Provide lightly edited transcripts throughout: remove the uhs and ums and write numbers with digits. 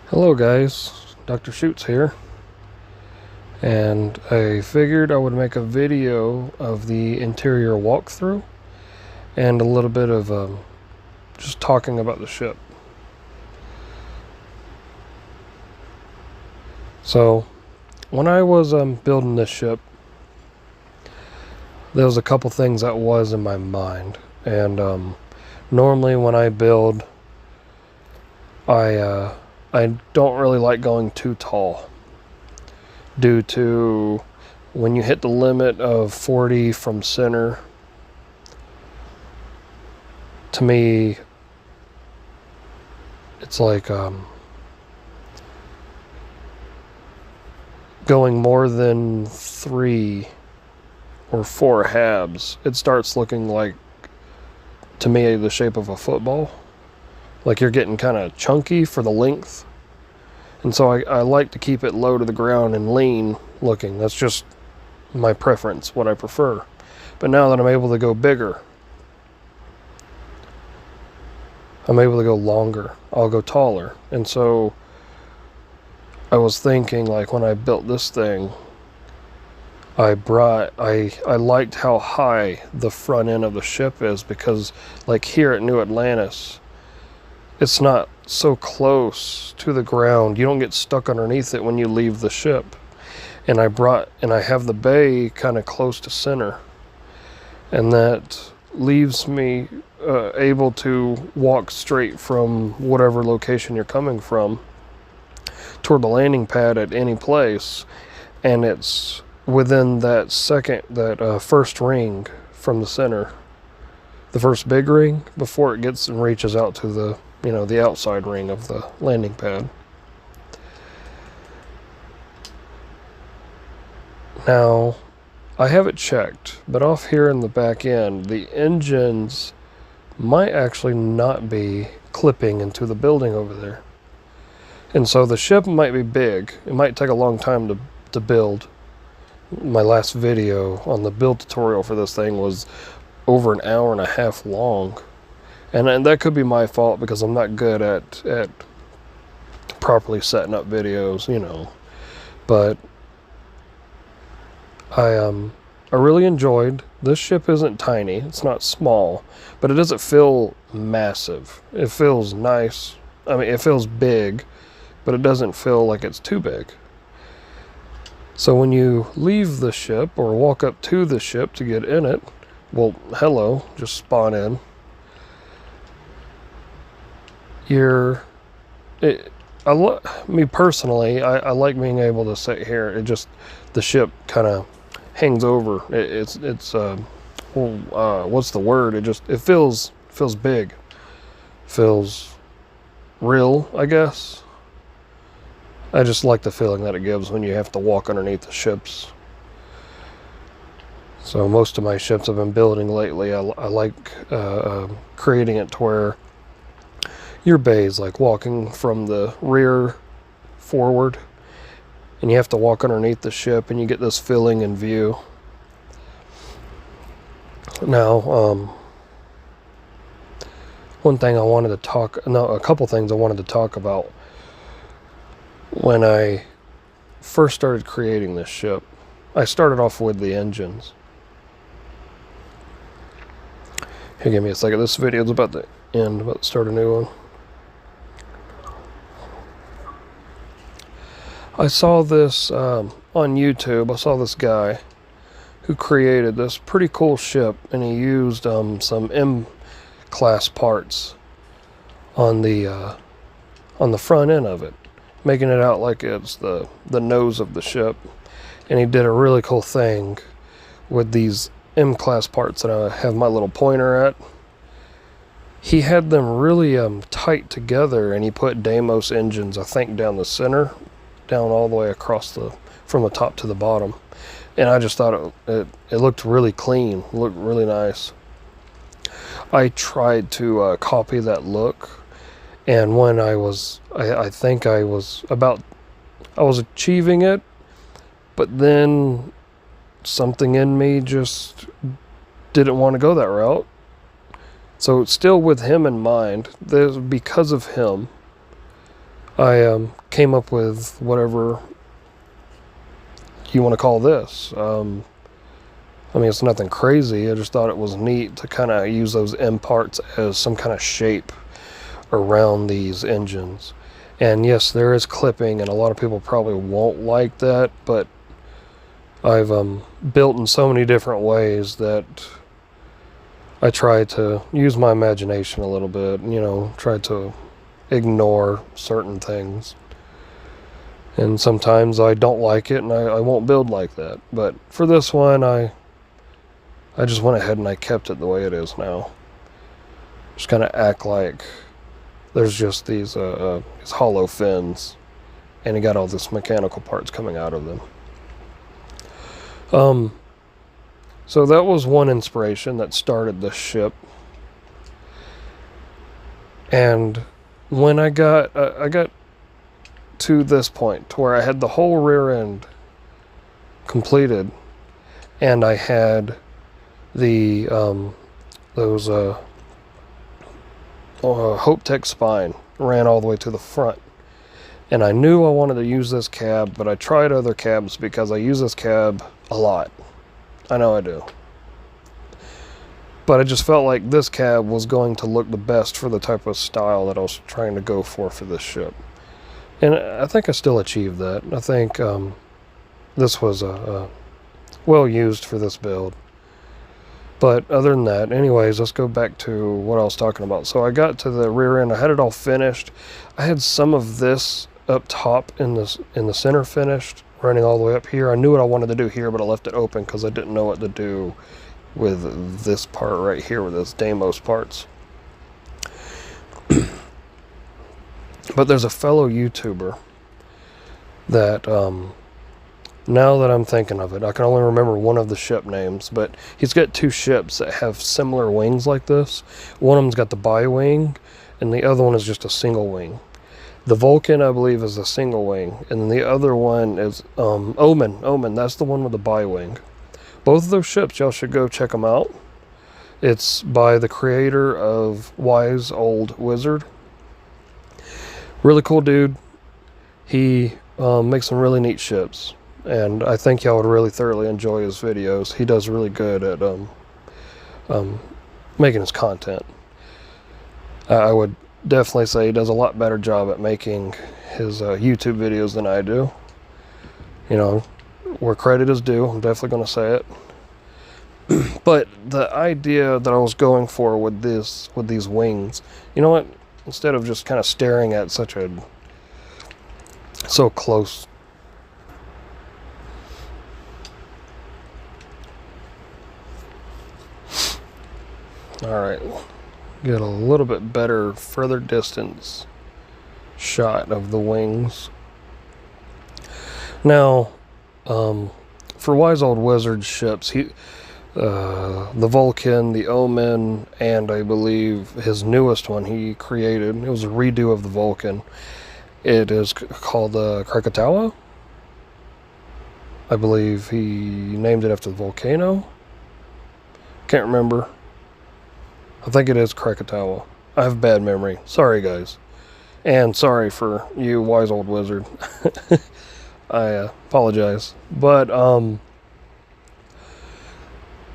Hello guys, Dr. Shoots here, and I figured I would make a video of the interior walkthrough and a little bit of just talking about the ship. So when I was building this ship, there was a couple things that was in my mind, and normally when I build, I don't really like going too tall due to when you hit the limit of 40 from center. To me, it's like going more than 3 or 4 halves. It starts looking like, to me, the shape of a football. Like you're getting kind of chunky for the length. And so I like to keep it low to the ground and lean looking. That's just my preference, what I prefer. But now that I'm able to go bigger, I'm able to go longer, I'll go taller. And so I was thinking, like, when I built this thing, I liked how high the front end of the ship is, because like here at New Atlantis, it's not so close to the ground. You don't get stuck underneath it when you leave the ship. And I have the bay kind of close to center, and that leaves me able to walk straight from whatever location you're coming from toward the landing pad at any place, and it's within that first ring from the center, the first big ring, before it gets and reaches out to the outside ring of the landing pad. Now, I have it checked, but off here in the back end, the engines might actually not be clipping into the building over there. And so the ship might be big. It might take a long time to build. My last video on the build tutorial for this thing was over an hour and a half long. And that could be my fault, because I'm not good at properly setting up videos, But I really enjoyed. This ship isn't tiny, it's not small, but it doesn't feel massive. It feels nice. I mean, it feels big, but it doesn't feel like it's too big. So when you leave the ship or walk up to the ship to get in it, well, hello, just spawn in. Me personally, I like being able to sit here. The ship kind of hangs over. What's the word? It feels big, feels real, I guess. I just like the feeling that it gives when you have to walk underneath the ships. So most of my ships I've been building lately, I like creating it to where your bay is like walking from the rear forward, and you have to walk underneath the ship, and you get this feeling and view. Now, a couple things I wanted to talk about when I first started creating this ship. I started off with the engines. Here, give me a second. This video is about to end, about to start a new one. I saw this on YouTube. I saw this guy who created this pretty cool ship, and he used some M-class parts on the front end of it, making it out like it's the nose of the ship. And he did a really cool thing with these M-class parts that I have my little pointer at. He had them really tight together, and he put Deimos engines, I think, down the center, down all the way across from the top to the bottom. And I just thought it looked really clean, looked really nice. I tried to copy that look, and when I was achieving it, but then something in me just didn't want to go that route. So still with him in mind, because of him, I came up with whatever you want to call this. I mean, it's nothing crazy. I just thought it was neat to kind of use those end parts as some kind of shape around these engines. And yes, there is clipping, and a lot of people probably won't like that, but I've built in so many different ways that I try to use my imagination a little bit, you know, try to ignore certain things. And sometimes I don't like it, and I won't build like that. But for this one, I just went ahead and I kept it the way it is now. Just kind of act like there's just these hollow fins, and you got all this mechanical parts coming out of them. So that was one inspiration that started this ship. And when I got to this point to where I had the whole rear end completed, and I had the those Hope Tech spine ran all the way to the front, and I knew I wanted to use this cab, but I tried other cabs because I use this cab a lot. I know I do. But I just felt like this cab was going to look the best for the type of style that I was trying to go for this ship. And I think I still achieved that. I think this was well used for this build. But other than that, anyways, let's go back to what I was talking about. So I got to the rear end. I had it all finished. I had some of this up top in the center finished, running all the way up here. I knew what I wanted to do here, but I left it open because I didn't know what to do with this part right here, with this Deimos parts. But there's a fellow YouTuber that, now that I'm thinking of it, I can only remember one of the ship names, but he's got two ships that have similar wings like this. One of them's got the bi-wing, and the other one is just a single wing. The Vulcan, I believe, is a single wing, and the other one is Omen. That's the one with the bi-wing. Both of those ships, y'all should go check them out. It's by the creator of Wise Old Wizard. Really cool dude. He makes some really neat ships, and I think y'all would really thoroughly enjoy his videos. He does really good at making his content. I would definitely say he does a lot better job at making his YouTube videos than I do. You know, where credit is due, I'm definitely going to say it. But the idea that I was going for with these wings, you know what? Instead of just kind of staring at so close. All right, get a little bit better, further distance shot of the wings. Now, for Wise Old Wizard ships, the Vulcan, the Omen, and I believe his newest one he created, it was a redo of the Vulcan. It is called Krakatoa. I believe he named it after the volcano. Can't remember. I think it is Krakatoa. I have bad memory. Sorry, guys. And sorry for you, Wise Old Wizard. I apologize. But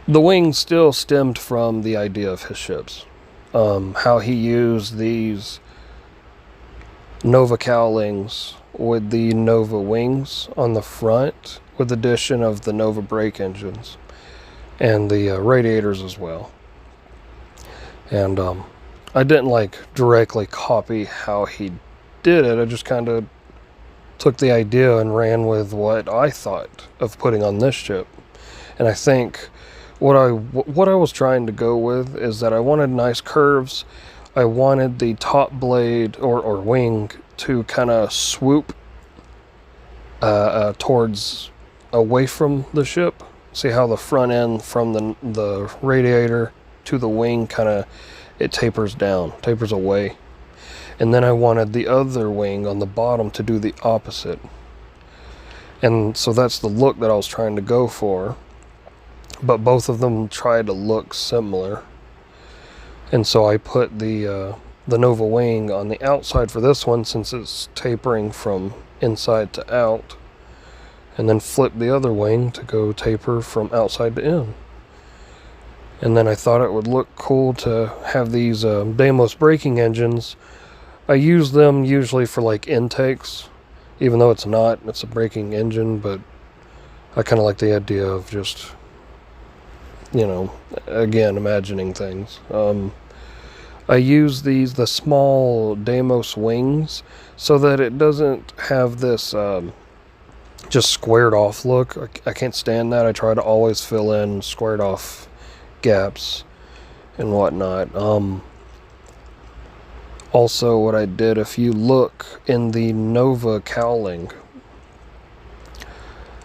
the wings still stemmed from the idea of his ships. How he used these Nova cowlings with the Nova wings on the front, with the addition of the Nova brake engines and the radiators as well. And I didn't directly copy how he did it. I just kind of took the idea and ran with what I thought of putting on this ship. And I think what I was trying to go with is that I wanted nice curves. I wanted the top blade or wing to kind of swoop towards away from the ship. See how the front end from the radiator to the wing it tapers down, tapers away. And then I wanted the other wing on the bottom to do the opposite. And so that's the look that I was trying to go for. But both of them try to look similar. And so I put the the Nova wing on the outside for this one, since it's tapering from inside to out, and then flip the other wing to go taper from outside to in. And then I thought it would look cool to have these Deimos braking engines. I use them usually for like intakes, even though it's a braking engine, but I kind of like the idea of just, again, imagining things. I use the small Deimos wings so that it doesn't have this just squared off look. I can't stand that. I try to always fill in squared off gaps and whatnot. Also, what I did, if you look in the Nova cowling,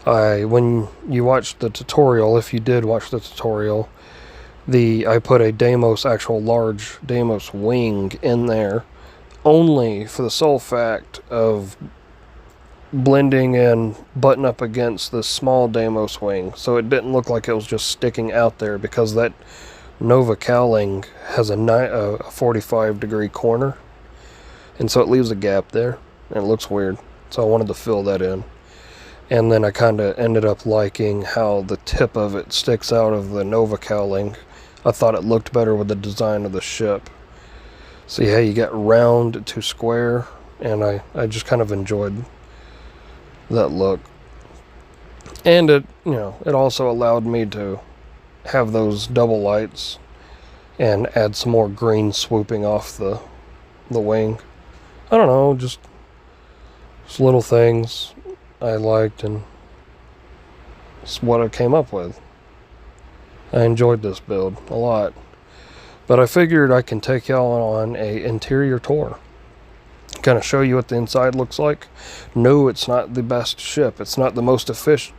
when you watched the tutorial, if you did watch the tutorial, I put a actual large Deimos wing in there, only for the sole fact of blending and button up against the small Deimos wing, so it didn't look like it was just sticking out there, because that Nova cowling has a 45 degree corner, and so it leaves a gap there, and it looks weird, so I wanted to fill that in. And then I kind of ended up liking how the tip of it sticks out of the Nova cowling. I thought it looked better with the design of the ship. So yeah, you got round to square, and I just kind of enjoyed that look. And it also allowed me to have those double lights and add some more green swooping off the wing. I don't know, just little things I liked, and it's what I came up with. I enjoyed this build a lot, but I figured I can take y'all on a interior tour, kind of show you what the inside looks like. No, it's not the best ship, it's not the most efficient.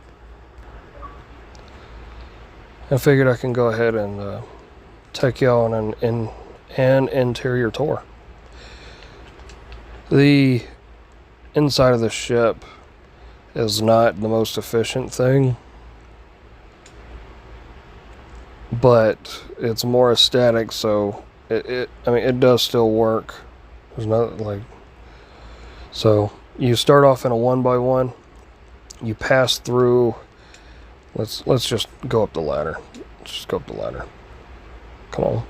I figured I can go ahead and take y'all on an interior tour. The inside of the ship is not the most efficient thing, but it's more aesthetic, so it does still work. There's not so you start off in a 1x1, you pass through, let's just go up the ladder. Let's just go up the ladder. Come on.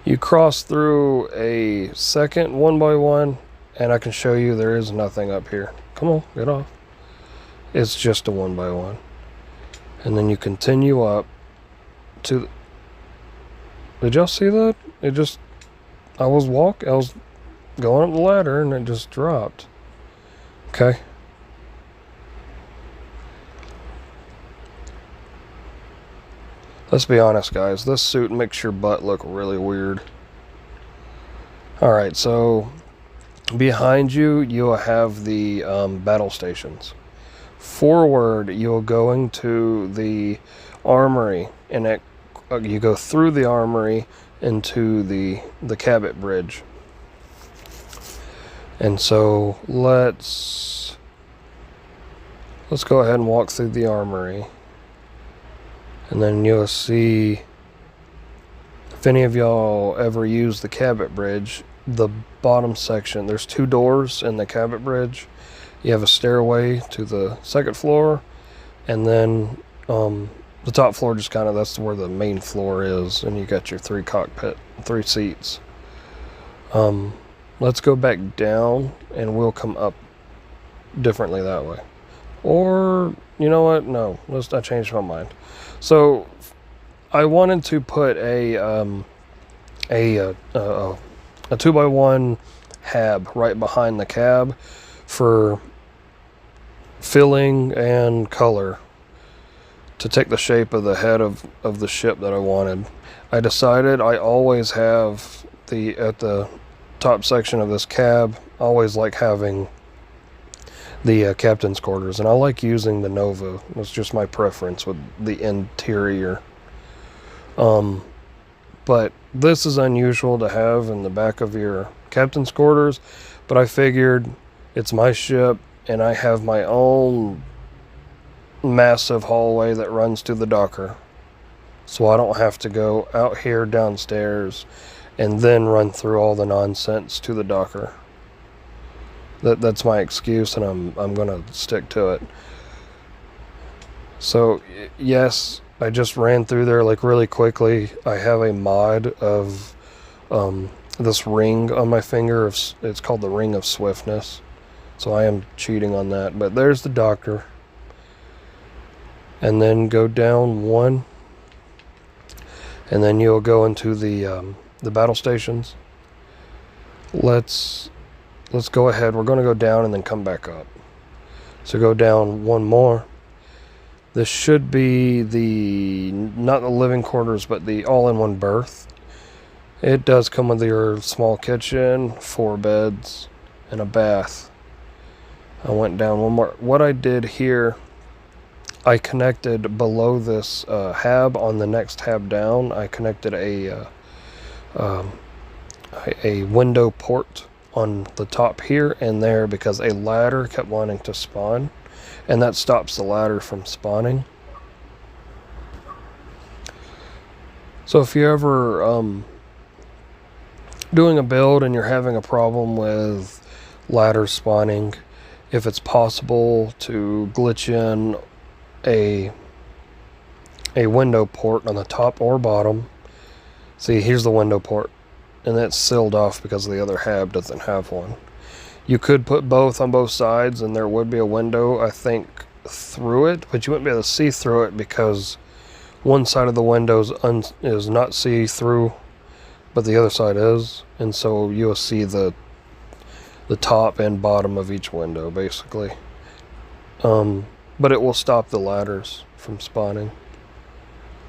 You cross through a second 1x1, and I can show you there is nothing up here. Come on, get off. It's just a 1x1. And then you continue up to did y'all see that? I was going up the ladder and it just dropped. Okay. Let's be honest, guys. This suit makes your butt look really weird. Alright, so behind you, you'll have the battle stations. Forward, you'll go into the armory, and you go through the armory into the Cabot Bridge. And so let's go ahead and walk through the armory, and then you'll see, if any of y'all ever use the Cabot Bridge, the bottom section, there's 2 doors in the Cabot Bridge. You have a stairway to the second floor, and then the top floor just that's where the main floor is, and you got your 3 seats. Let's go back down, and we'll come up differently that way. Or, you know what? No, I changed my mind. So, I wanted to put a 2x1 hab right behind the cab for filling and color, to take the shape of the head of the ship that I wanted. I decided I always have at the top section of this cab, I always like having the captain's quarters, and I like using the Nova. It's just my preference with the interior. But this is unusual to have in the back of your captain's quarters, but I figured it's my ship, and I have my own massive hallway that runs to the docker, so I don't have to go out here downstairs and then run through all the nonsense to the Docker. That's my excuse, and I'm gonna stick to it. So yes, I just ran through there like really quickly. I have a mod of this ring on my finger. It's called the Ring of Swiftness. So I am cheating on that. But there's the Doctor. And then go down one. And then you'll go into the battle stations. Let's go ahead. We're going to go down and then come back up. So go down one more. This should be not the living quarters, but the all-in-one berth. It does come with your small kitchen, 4 beds, and a bath. I went down one more. What I did here, I connected below this hab on the next hab down. I connected a window port on the top here and there because a ladder kept wanting to spawn, and that stops the ladder from spawning. So if you're ever doing a build and you're having a problem with ladder spawning, if it's possible to glitch in a window port on the top or bottom. See, here's the window port, and that's sealed off because the other hab doesn't have one. You could put both on both sides, and there would be a window, I think, through it, but you wouldn't be able to see through it because one side of the window is not see-through, but the other side is, and so you'll see the top and bottom of each window, basically. But it will stop the ladders from spawning,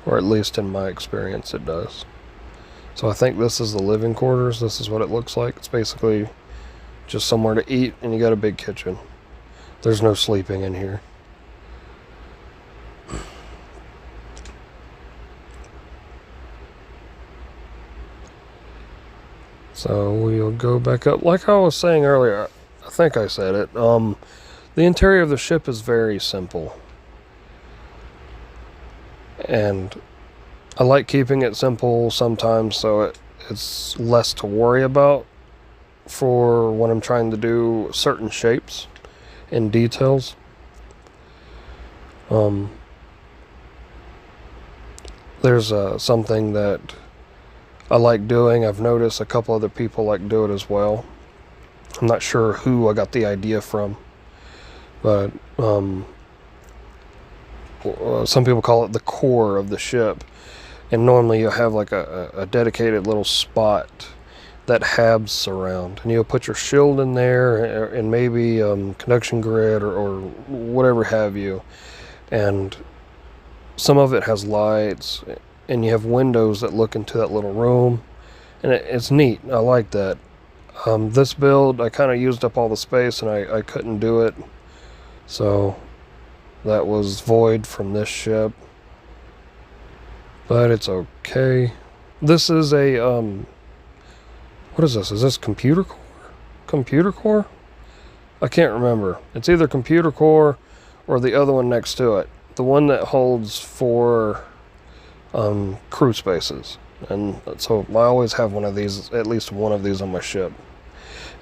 or at least in my experience it does. So I think this is the living quarters. This is what it looks like. It's basically just somewhere to eat, and you got a big kitchen. There's no sleeping in here. So we'll go back up. Like I was saying earlier, I think I said it, the interior of the ship is very simple. And I like keeping it simple sometimes so it's less to worry about for when I'm trying to do certain shapes and details. There's something that I like doing. I've noticed a couple other people like do it as well. I'm not sure who I got the idea from, but some people call it the core of the ship, and normally you'll have like a dedicated little spot that habs surround, and you'll put your shield in there and maybe conduction grid or whatever have you, and some of it has lights, and you have windows that look into that little room, and it's neat. I like that. This build, I kind of used up all the space, and I couldn't do it, so that was void from this ship, but it's okay. This is a what is this? Is this computer core? Computer core? I can't remember. It's either computer core or the other one next to it. The one that holds 4 crew spaces. And so I always have one of these, at least one of these on my ship.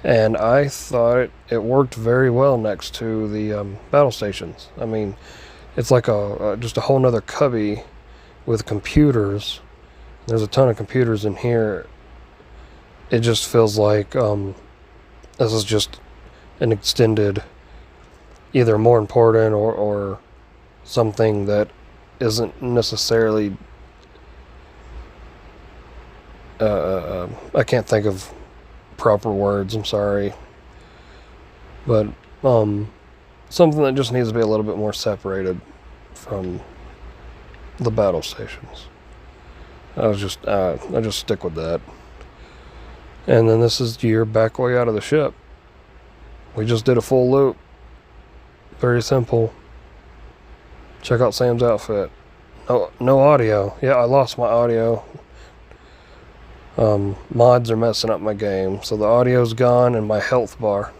And I thought it worked very well next to the battle stations. I mean, it's like just a whole nother cubby with computers. There's a ton of computers in here. It just feels like this is just an extended, either more important or something that isn't necessarily I can't think of proper words, I'm sorry, but something that just needs to be a little bit more separated from the battle stations. I just stick with that. And then this is your back way out of the ship. We just did a full loop. Very simple. Check out Sam's outfit. No audio. Yeah, I lost my audio. Mods are messing up my game, so the audio's gone and my health bar.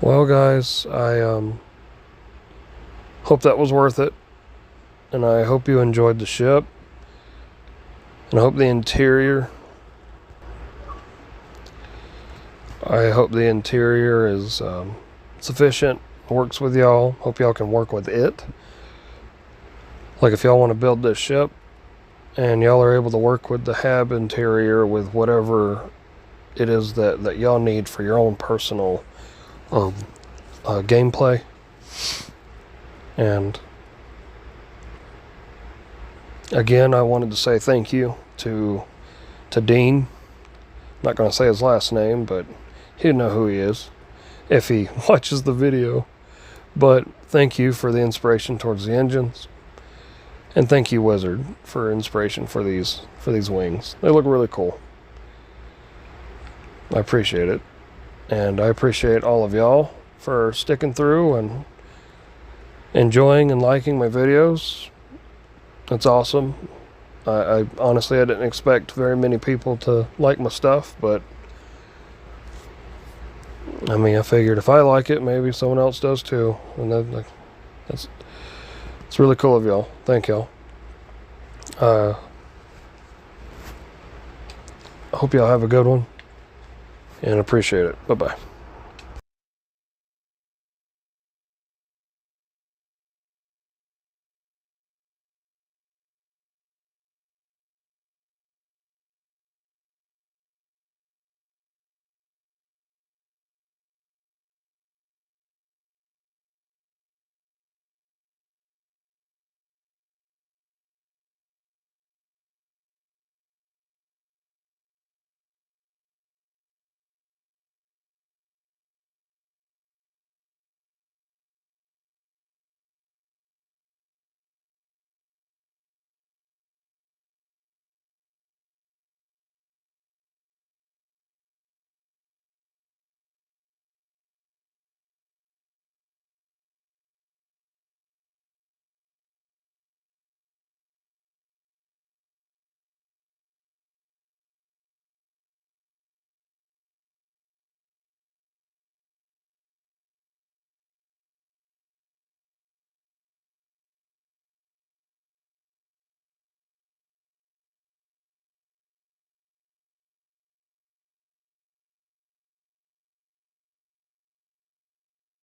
Well, guys, I hope that was worth it, and I hope you enjoyed the ship, and I hope the interior is sufficient, works with y'all. Hope y'all can work with it. Like, if y'all want to build this ship and y'all are able to work with the hab interior with whatever it is that y'all need for your own personal gameplay. And again, I wanted to say thank you to Dean. I'm not going to say his last name, but he'd know who he is if he watches the video. But thank you for the inspiration towards the engines. And thank you, Wizard, for inspiration for these wings. They look really cool. I appreciate it. And I appreciate all of y'all for sticking through and enjoying and liking my videos. It's awesome. I honestly, I didn't expect very many people to like my stuff, but I mean, I figured if I like it, maybe someone else does too. And it's really cool of y'all. Thank y'all. I hope y'all have a good one and appreciate it. Bye-bye.